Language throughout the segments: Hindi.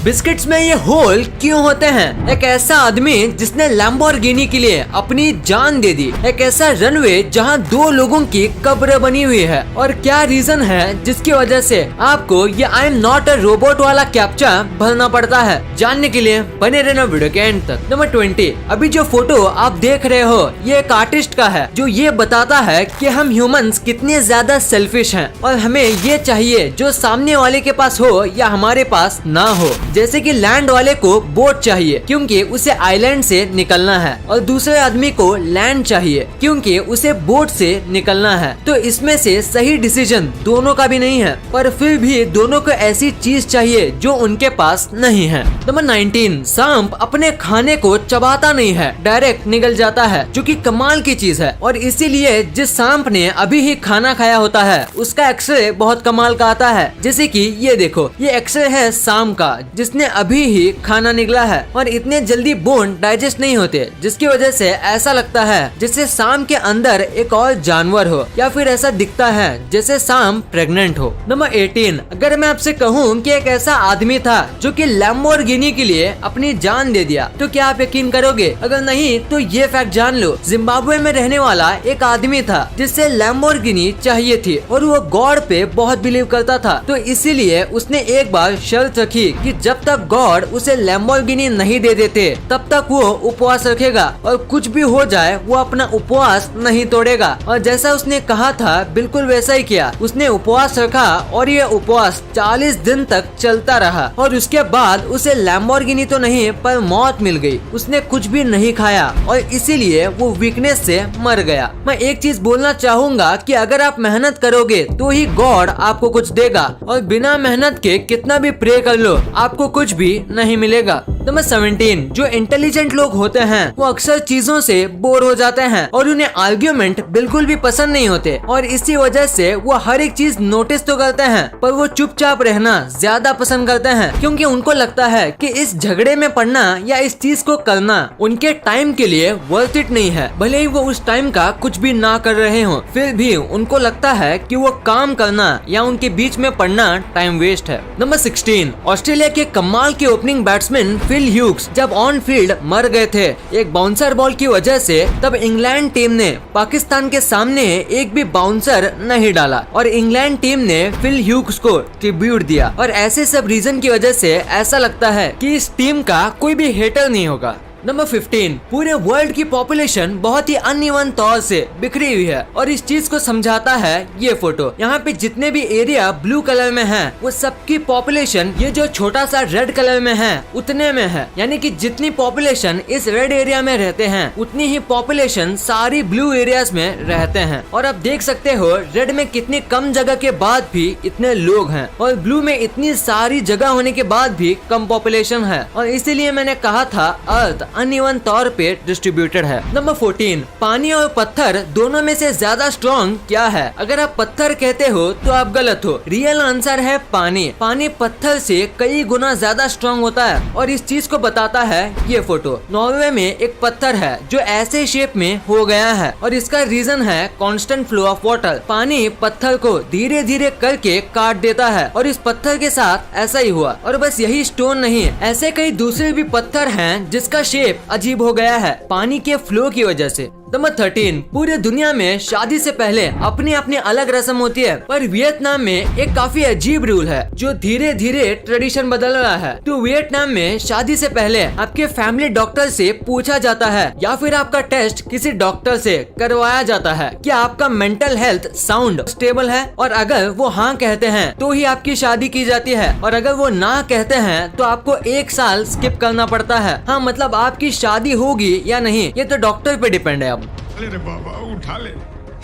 बिस्किट्स में ये होल क्यों होते हैं? एक ऐसा आदमी जिसने लैम्बोर्गिनी के लिए अपनी जान दे दी, एक ऐसा रनवे जहां 2 लोगों की कब्र बनी हुई है, और क्या रीजन है जिसकी वजह से आपको ये I am not a robot वाला कैप्चा भरना पड़ता है? जानने के लिए बने रहना वीडियो के एंड तक। नंबर 20, अभी जो फोटो आप देख रहे हो ये एक आर्टिस्ट का है जो ये बताता है कि हम ह्यूमंस कितने ज्यादा सेल्फिश हैं और हमें ये चाहिए जो सामने वाले के पास हो या हमारे पास ना हो। जैसे कि लैंड वाले को बोट चाहिए क्योंकि उसे आइलैंड से निकलना है, और दूसरे आदमी को लैंड चाहिए क्योंकि उसे बोट से निकलना है। तो इसमें से सही डिसीजन दोनों का भी नहीं है, पर फिर भी दोनों को ऐसी चीज चाहिए जो उनके पास नहीं है। नंबर 19, सांप अपने खाने को चबाता नहीं है, डायरेक्ट निगल जाता है, जो कि कमाल की चीज है। और इसीलिए जिस सांप ने अभी ही खाना खाया होता है उसका एक्सरे बहुत कमाल का आता है। जैसे कि ये देखो, ये एक्सरे है सांप का जिसने अभी ही खाना निकला है, और इतने जल्दी बोन डाइजेस्ट नहीं होते, जिसकी वजह से ऐसा लगता है जैसे सांप के अंदर एक और जानवर हो, या फिर ऐसा दिखता है जैसे सांप प्रेग्नेंट हो। नंबर 18, अगर मैं आपसे कहूँ कि एक ऐसा आदमी था जो कि लैम्बोर्गिनी के लिए अपनी जान दे दिया, तो क्या आप यकीन करोगे? अगर नहीं तो ये फैक्ट जान लो, जिम्बाब्वे में रहने वाला एक आदमी था जिससे लैम्बोर्गिनी चाहिए थी, और वो गॉड पे बहुत बिलीव करता था। तो इसीलिए उसने एक बार शर्त रखी कि जब तक गॉड उसे लैम्बोर्गिनी नहीं दे देते तब तक वो उपवास रखेगा, और कुछ भी हो जाए वो अपना उपवास नहीं तोड़ेगा। और जैसा उसने कहा था बिल्कुल वैसा ही किया। उसने उपवास रखा और ये उपवास 40 दिन तक चलता रहा, और उसके बाद उसे लैम्बोर्गिनी तो नहीं पर मौत मिल गई। उसने कुछ भी नहीं खाया और इसीलिए वो वीकनेस से मर गया। मैं एक चीज बोलना चाहूंगा कि अगर आप मेहनत करोगे तो ही गॉड आपको कुछ देगा, और बिना मेहनत के कितना भी प्रे कर लो आपको कुछ भी नहीं मिलेगा। नंबर 17, जो इंटेलिजेंट लोग होते हैं वो अक्सर चीजों से बोर हो जाते हैं और उन्हें आर्ग्यूमेंट बिल्कुल भी पसंद नहीं होते, और इसी वजह से वो हर एक चीज नोटिस तो करते हैं पर वो चुपचाप रहना ज्यादा पसंद करते हैं, क्योंकि उनको लगता है कि इस झगड़े में पड़ना या इस चीज को करना उनके टाइम के लिए वर्थ इट नहीं है। भले ही वो उस टाइम का कुछ भी ना कर रहे हो, फिर भी उनको लगता है कि वो काम करना या उनके बीच में पड़ना टाइम वेस्ट है। नंबर 16, ऑस्ट्रेलिया के कमाल के ओपनिंग बैट्समैन फिल ह्यूग्स जब ऑन फील्ड मर गए थे एक बाउंसर बॉल की वजह से, तब इंग्लैंड टीम ने पाकिस्तान के सामने एक भी बाउंसर नहीं डाला, और इंग्लैंड टीम ने फिल ह्यूग्स को ट्रिब्यूट दिया। और ऐसे सब रीजन की वजह से ऐसा लगता है कि इस टीम का कोई भी हेटर नहीं होगा। नंबर 15, पूरे वर्ल्ड की पॉपुलेशन बहुत ही अनइवन तौर से बिखरी हुई है, और इस चीज को समझाता है ये फोटो। यहाँ पे जितने भी एरिया ब्लू कलर में हैं, वो सबकी पॉपुलेशन ये जो छोटा सा रेड कलर में है उतने में है। यानी कि जितनी पॉपुलेशन इस रेड एरिया में रहते हैं उतनी ही पॉपुलेशन सारी ब्लू एरियाज में रहते हैं। और आप देख सकते हो रेड में कितनी कम जगह के बाद भी इतने लोग हैं, और ब्लू में इतनी सारी जगह होने के बाद भी कम पॉपुलेशन है, और इसीलिए मैंने कहा था अर्थ अनइवन तौर पे डिस्ट्रीब्यूटेड है। नंबर 14, पानी और पत्थर दोनों में से ज्यादा स्ट्रॉन्ग क्या है? अगर आप पत्थर कहते हो तो आप गलत हो। रियल आंसर है पानी। पानी पत्थर से कई गुना ज्यादा स्ट्रॉन्ग होता है, और इस चीज को बताता है ये फोटो। नॉर्वे में एक पत्थर है जो ऐसे शेप में हो गया है, और इसका रीजन है कांस्टेंट फ्लो ऑफ वाटर। पानी पत्थर को धीरे धीरे करके काट देता है, और इस पत्थर के साथ ऐसा ही हुआ। और बस यही स्टोन नहीं, ऐसे कई दूसरे भी पत्थर हैं जिसका शेप अजीब हो गया है पानी के फ्लो की वजह से। नंबर 13, पूरे दुनिया में शादी से पहले अपनी अपनी अलग रस्म होती है, पर वियतनाम में एक काफी अजीब रूल है जो धीरे धीरे ट्रेडिशन बदल रहा है। तो वियतनाम में शादी से पहले आपके फैमिली डॉक्टर से पूछा जाता है या फिर आपका टेस्ट किसी डॉक्टर से करवाया जाता है कि आपका मेंटल हेल्थ साउंड स्टेबल है, और अगर वो हाँ कहते हैं तो ही आपकी शादी की जाती है, और अगर वो ना कहते हैं तो आपको 1 साल स्किप करना पड़ता है। हाँ, मतलब आपकी शादी होगी या नहीं ये तो डॉक्टर पे डिपेंड है। अरे बाबा उठा ले,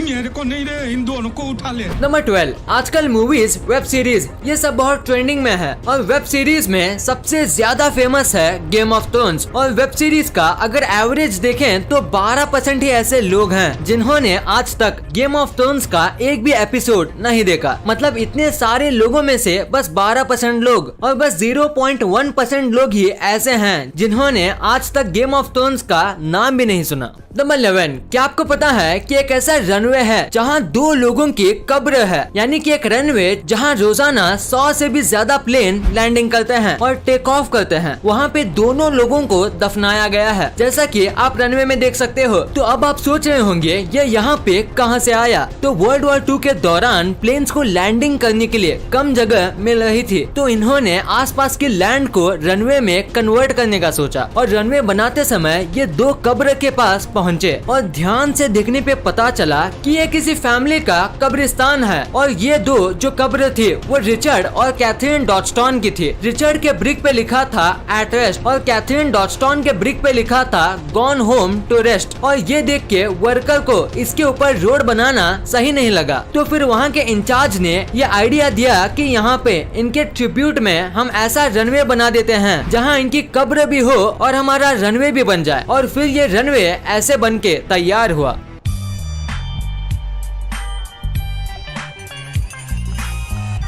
मेरे को नहीं रे, इन दोनों को उठा ले। नंबर 12, आजकल मूवीज, वेब सीरीज ये सब बहुत ट्रेंडिंग में है, और वेब सीरीज में सबसे ज्यादा फेमस है गेम ऑफ थ्रोन्स। और वेब सीरीज का अगर एवरेज देखें तो 12% ही ऐसे लोग हैं जिन्होंने आज तक गेम ऑफ थ्रोन्स का एक भी एपिसोड नहीं देखा। मतलब इतने सारे लोगों में से बस 12% लोग, और बस 0.1% लोग ही ऐसे हैं जिन्होंने आज तक गेम ऑफ थ्रोन्स का नाम भी नहीं सुना। नंबर 11, क्या आपको पता है कि एक ऐसा रनवे है जहां 2 लोगों की कब्र है, यानी कि एक रनवे जहां रोजाना 100 से भी ज्यादा प्लेन लैंडिंग करते हैं और टेक ऑफ करते हैं, वहां पे दोनों लोगों को दफनाया गया है, जैसा कि आप रनवे में देख सकते हो। तो अब आप सोच रहे होंगे ये यहाँ पे कहाँ से आया? तो वर्ल्ड वॉर 2 के दौरान प्लेन्स को लैंडिंग करने के लिए कम जगह मिल रही थी, तो इन्होंने आसपास की लैंड को रनवे में कन्वर्ट करने का सोचा और रनवे बनाते समय ये 2 कब्र के पास पहुँचे और ध्यान से देखने पे पता चला कि ये किसी फैमिली का कब्रिस्तान है और ये 2 जो कब्र थी वो रिचर्ड और कैथरीन डॉडस्टन की थी। रिचर्ड के ब्रिक पे लिखा था एट रेस्ट और कैथरीन डॉडस्टन के ब्रिक पे लिखा था गॉन होम टू रेस्ट। और ये देख के वर्कर को इसके ऊपर रोड बनाना सही नहीं लगा, तो फिर वहाँ के इंचार्ज ने ये आइडिया दिया कि यहाँ पे इनके ट्रिब्यूट में हम ऐसा रनवे बना देते हैं जहाँ इनकी कब्र भी हो और हमारा रनवे भी बन जाए। और फिर ये रनवे ऐसे बन के तैयार हुआ।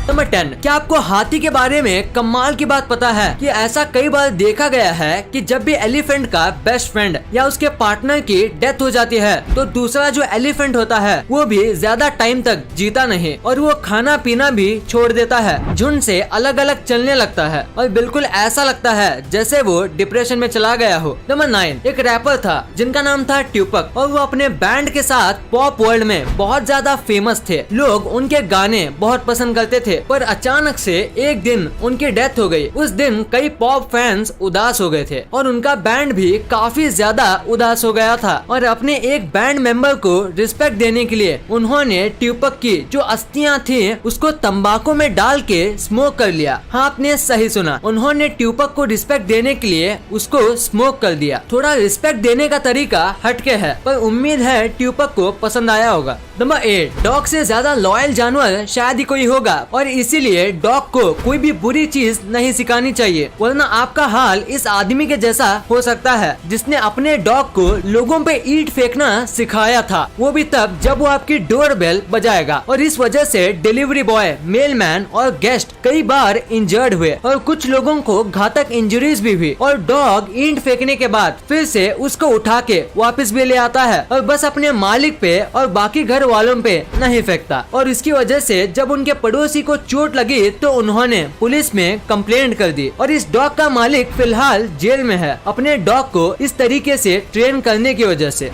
नंबर 10, क्या आपको हाथी के बारे में कमाल की बात पता है कि ऐसा कई बार देखा गया है कि जब भी एलिफेंट का बेस्ट फ्रेंड या उसके पार्टनर की डेथ हो जाती है तो दूसरा जो एलिफेंट होता है वो भी ज्यादा टाइम तक जीता नहीं और वो खाना पीना भी छोड़ देता है, झुंड से अलग अलग चलने लगता है और बिल्कुल ऐसा लगता है जैसे वो डिप्रेशन में चला गया हो। नंबर 9, एक रैपर था जिनका नाम था ट्यूपक और वो अपने बैंड के साथ पॉप वर्ल्ड में बहुत ज्यादा फेमस थे। लोग उनके गाने बहुत पसंद करते थे, पर अचानक से एक दिन उनकी डेथ हो गई। उस दिन कई पॉप फैंस उदास हो गए थे और उनका बैंड भी काफी ज्यादा उदास हो गया था और अपने एक बैंड मेंबर को रिस्पेक्ट देने के लिए उन्होंने ट्यूपक की जो अस्थियां थी उसको तंबाकू में डाल के स्मोक कर लिया। हाँ, आपने सही सुना, उन्होंने ट्यूपक को रिस्पेक्ट देने के लिए उसको स्मोक कर दिया। थोड़ा रिस्पेक्ट देने का तरीका हटके है, पर उम्मीद है ट्यूपक को पसंद आया होगा। नंबर 8, डॉग से ज्यादा लॉयल जानवर शायद ही कोई होगा और इसीलिए डॉग को कोई भी बुरी चीज नहीं सिखानी चाहिए, वरना आपका हाल इस आदमी के जैसा हो सकता है जिसने अपने डॉग को लोगों पे ईंट फेंकना सिखाया था, वो भी तब जब वो आपकी डोर बेल बजाएगा। और इस वजह से डिलीवरी बॉय, मेलमैन और गेस्ट कई बार इंजर्ड हुए और कुछ लोगों को घातक इंजरीज भी हुई। और डॉग ईंट फेंकने के बाद फिर से उसको उठा के वापस भी ले आता है और बस अपने मालिक पे और बाकी घर वालों पे नहीं फेंकता। और इसकी वजह से जब उनके पड़ोसी को चोट लगी तो उन्होंने पुलिस में कंप्लेंट कर दी और इस डॉग का मालिक फिलहाल जेल में है अपने डॉग को इस तरीके से ट्रेन करने की वजह से।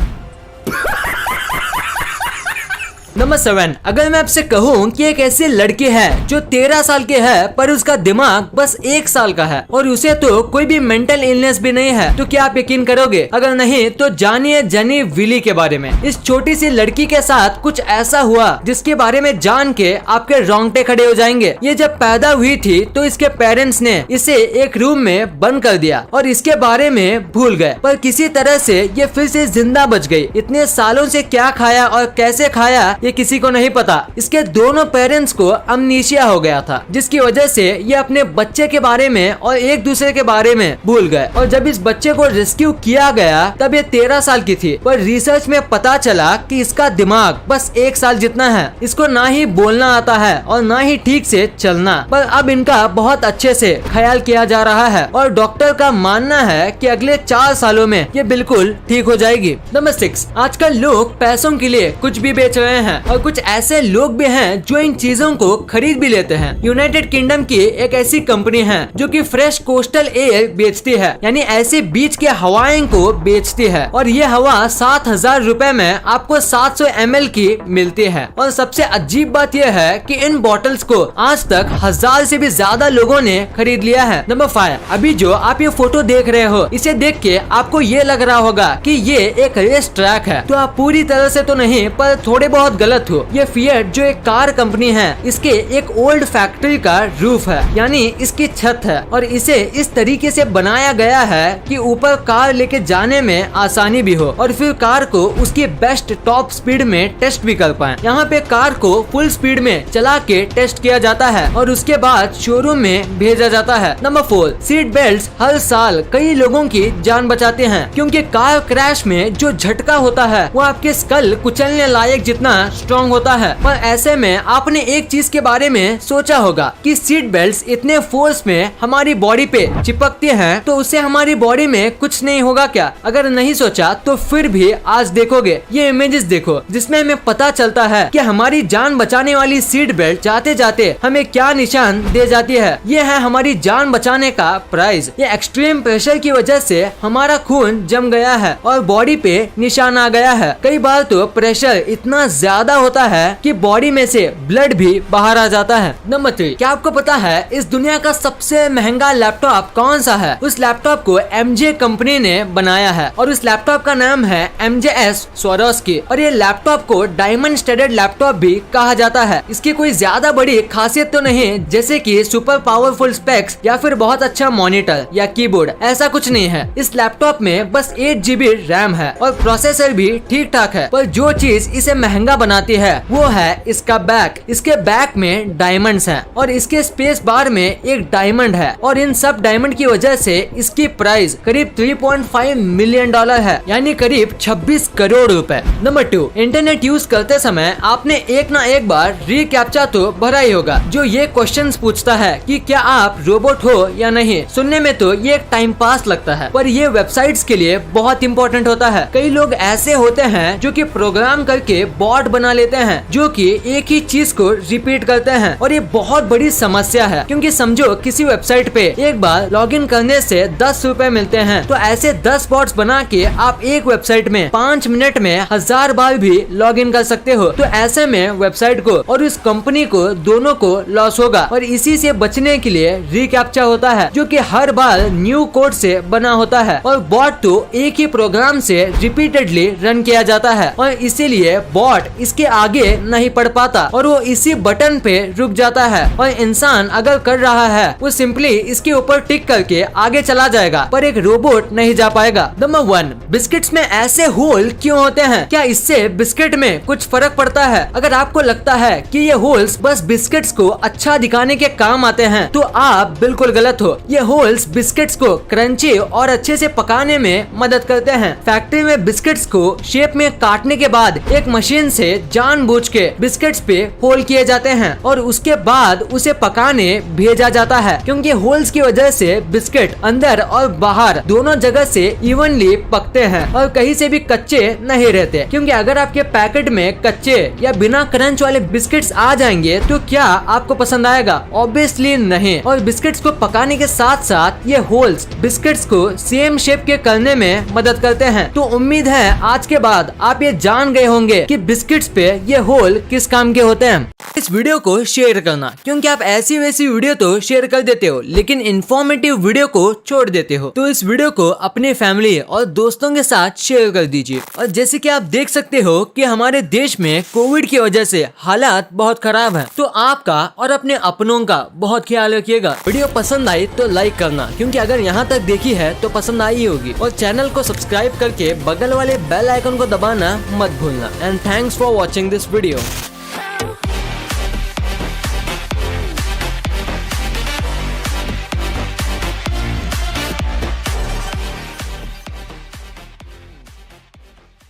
नंबर 7, अगर मैं आपसे कहूँ कि एक ऐसी लड़की है जो 13 साल की है पर उसका दिमाग बस 1 साल का है और उसे तो कोई भी मेंटल इलनेस भी नहीं है, तो क्या आप यकीन करोगे? अगर नहीं तो जानिए जेनी विली के बारे में। इस छोटी सी लड़की के साथ कुछ ऐसा हुआ जिसके बारे में जान के आपके रोंगटे खड़े हो जाएंगे। ये जब पैदा हुई थी तो इसके पेरेंट्स ने इसे एक रूम में बंद कर दिया और इसके बारे में भूल गए, पर किसी तरह से ये फिर से जिंदा बच गई। इतने सालों से क्या खाया और कैसे खाया ये किसी को नहीं पता। इसके दोनों पेरेंट्स को अमनीशिया हो गया था जिसकी वजह से ये अपने बच्चे के बारे में और एक दूसरे के बारे में भूल गए। और जब इस बच्चे को रेस्क्यू किया गया तब ये 13 साल की थी, पर रिसर्च में पता चला कि इसका दिमाग बस 1 साल जितना है। इसको ना ही बोलना आता है और ना ही ठीक से चलना, पर अब इनका बहुत अच्छे से ख्याल किया जा रहा है और डॉक्टर का मानना है कि अगले 4 सालों में ये बिल्कुल ठीक हो जाएगी। नंबर 6, आजकल लोग पैसों के लिए कुछ भी बेच रहे हैं और कुछ ऐसे लोग भी हैं जो इन चीजों को खरीद भी लेते हैं। यूनाइटेड किंगडम की एक ऐसी कंपनी है जो कि फ्रेश कोस्टल एयर बेचती है, यानी ऐसे बीच के हवाएं को बेचती है और ये हवा 7,000 रुपए में आपको 700 ml की मिलती है। और सबसे अजीब बात यह है कि इन बॉटल्स को आज तक 1000 से भी ज्यादा लोगों ने खरीद लिया है। नंबर 5, अभी जो आप ये फोटो देख रहे हो इसे देख के आपको ये लग रहा होगा कि ये एक रेस ट्रैक है, तो आप पूरी तरह से तो नहीं पर थोड़े बहुत गलत हो। ये फिएट जो एक कार कंपनी है इसके एक ओल्ड फैक्ट्री का रूफ है, यानी इसकी छत है और इसे इस तरीके से बनाया गया है कि ऊपर कार लेके जाने में आसानी भी हो और फिर कार को उसकी बेस्ट टॉप स्पीड में टेस्ट भी कर पाए। यहाँ पे कार को फुल स्पीड में चला के टेस्ट किया जाता है और उसके बाद शोरूम में भेजा जाता है। नंबर 4, सीट बेल्ट हर साल कई लोगों की जान बचाते हैं क्योंकि कार क्रैश में जो झटका होता है वो आपके स्कल कुचलने लायक जितना स्ट्रॉन्ग होता है। पर ऐसे में आपने एक चीज के बारे में सोचा होगा कि सीट बेल्ट इतने फोर्स में हमारी बॉडी पे चिपकती हैं, तो उससे हमारी बॉडी में कुछ नहीं होगा क्या? अगर नहीं सोचा तो फिर भी आज देखोगे ये इमेजेस देखो, जिसमें हमें पता चलता है कि हमारी जान बचाने वाली सीट बेल्ट जाते जाते हमें क्या निशान दे जाती है। ये है हमारी जान बचाने का प्राइस। ये एक्सट्रीम प्रेशर की वजह से हमारा खून जम गया है और बॉडी पे निशान आ गया है। कई बार तो प्रेशर इतना ज्यादा होता है कि बॉडी में से ब्लड भी बाहर आ जाता है। नंबर 3, क्या आपको पता है इस दुनिया का सबसे महंगा लैपटॉप कौन सा है? उस लैपटॉप को MJ कंपनी ने बनाया है और उस लैपटॉप का नाम है MJS Swarovski और ये लैपटॉप को डायमंड स्टडेड लैपटॉप भी कहा जाता है। इसकी कोई ज्यादा बड़ी खासियत तो नहीं जैसे कि सुपर पावरफुल स्पेक्स या फिर बहुत अच्छा मॉनिटर या कीबोर्ड, ऐसा कुछ नहीं है। इस लैपटॉप में बस 8 GB रैम है और प्रोसेसर भी ठीक ठाक है। पर जो चीज इसे महंगा बनाती है वो है इसका बैक। इसके बैक में डायमंड्स हैं और इसके स्पेस बार में एक डायमंड है और इन सब डायमंड की वजह से इसकी प्राइस करीब $3.5 मिलियन है, यानी करीब 26 करोड़ रुपए। नंबर 2, इंटरनेट यूज करते समय आपने एक ना एक बार रीकैप्चा तो भरा ही होगा, जो ये क्वेश्चंस पूछता है कि क्या आप रोबोट हो या नहीं। सुनने में तो ये एक टाइम पास लगता है, पर ये वेबसाइट्स के लिए बहुत इंपॉर्टेंट होता है। कई लोग ऐसे होते हैं जो कि प्रोग्राम करके बॉट बना लेते हैं जो कि एक ही चीज को रिपीट करते हैं और ये बहुत बड़ी समस्या है, क्योंकि समझो किसी वेबसाइट पे एक बार लॉगिन करने से 10 रुपए मिलते हैं, तो ऐसे 10 बॉट्स बना के आप एक वेबसाइट में 5 मिनट में 1000 बार भी लॉगिन कर सकते हो। तो ऐसे में वेबसाइट को और उस कंपनी को दोनों को लॉस होगा और इसी से बचने के लिए रीकैप्चा होता है जो कि हर बार न्यू कोड से बना होता है और बॉट तो एक ही प्रोग्राम से रिपीटेडली रन किया जाता है और इसीलिए बॉट इसके आगे नहीं बढ़ पाता और वो इसी बटन पे रुक जाता है। और इंसान अगर कर रहा है वो सिंपली इसके ऊपर टिक करके आगे चला जाएगा, पर एक रोबोट नहीं जा पाएगा। नंबर 1, बिस्किट्स में ऐसे होल क्यों होते हैं? क्या इससे बिस्किट में कुछ फर्क पड़ता है? अगर आपको लगता है कि ये होल्स बस बिस्किट्स को अच्छा दिखाने के काम आते हैं तो आप बिल्कुल गलत हो। ये होल्स बिस्किट्स को क्रंची और अच्छे से पकाने में मदद करते हैं। फैक्ट्री में बिस्किट्स को शेप में काटने के बाद एक मशीन से जानबूझ के बिस्किट्स पे होल किए जाते हैं और उसके बाद उसे पकाने भेजा जाता है, क्योंकि होल्स की वजह से बिस्किट अंदर और बाहर दोनों जगह से इवनली पकते हैं और कहीं से भी कच्चे नहीं रहते। क्योंकि अगर आपके पैकेट में कच्चे या बिना क्रंच वाले बिस्किट्स आ जाएंगे तो क्या आपको पसंद आएगा? ऑब्वियसली नहीं। और बिस्किट्स को पकाने के साथ साथ ये होल्स बिस्किट्स को सेम शेप के करने में मदद करते हैं। तो उम्मीद है आज के बाद आप ये जान गए होंगे कि बिस्किट्स पे ये होल किस काम के होते हैं। इस वीडियो को शेयर करना, क्योंकि आप ऐसी वैसी वीडियो तो शेयर कर देते हो लेकिन इन्फॉर्मेटिव वीडियो को छोड़ देते हो। तो इस वीडियो को अपने फैमिली और दोस्तों के साथ शेयर कर दीजिए। और जैसे कि आप देख सकते हो कि हमारे देश में कोविड की वजह से हालात बहुत खराब हैं, तो आपका और अपने अपनों का बहुत ख्याल रखिएगा। वीडियो पसंद आई तो लाइक करना, क्योंकि अगर यहाँ तक देखी है तो पसंद आई होगी। और चैनल को सब्सक्राइब करके बगल वाले बेल आइकन को दबाना मत भूलना। And thanks for watching this video.